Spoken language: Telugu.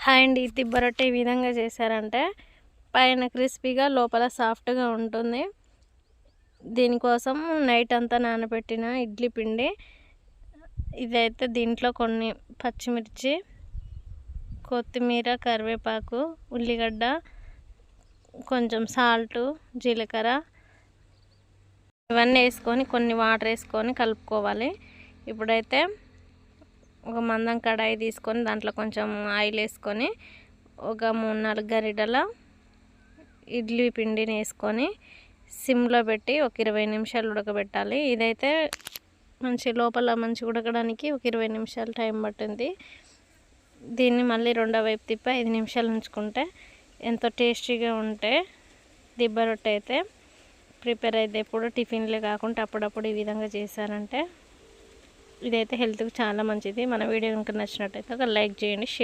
హాయ్ అండి. దిబ్బ రొట్టె ఈ విధంగా చేశారంటే పైన క్రిస్పీగా లోపల సాఫ్ట్గా ఉంటుంది. దీనికోసం నైట్ అంతా నానబెట్టిన ఇడ్లీ పిండి, ఇదైతే దీంట్లో కొన్ని పచ్చిమిర్చి, కొత్తిమీర, కరివేపాకు, ఉల్లిగడ్డ, కొంచెం సాల్టు, జీలకర్ర ఇవన్నీ వేసుకొని కొన్ని వాటర్ వేసుకొని కలుపుకోవాలి. ఇప్పుడైతే ఒక మందం కడాయి తీసుకొని దాంట్లో కొంచెం ఆయిల్ వేసుకొని ఒక 3-4 గరిటెల ఇడ్లీ పిండిని వేసుకొని సిమ్లో పెట్టి ఒక 20 నిమిషాలు ఉడకబెట్టాలి. ఇదైతే లోపల మంచి ఉడకడానికి ఒక 20 నిమిషాలు టైం పట్టింది. దీన్ని మళ్ళీ రెండో వైపు తిప్పి 5 నిమిషాలు ఉంచుకుంటే ఎంతో టేస్టీగా ఉంటే దిబ్బ రొట్టె అయితే ప్రిపేర్ అయితే ఎప్పుడు టిఫిన్లే కాకుండా అప్పుడప్పుడు ఈ విధంగా చేశారంటే ఇదైతే హెల్త్కి చాలా మంచిది. మన వీడియో కనుక నచ్చినట్టయితే ఒక లైక్ చేయండి, షేర్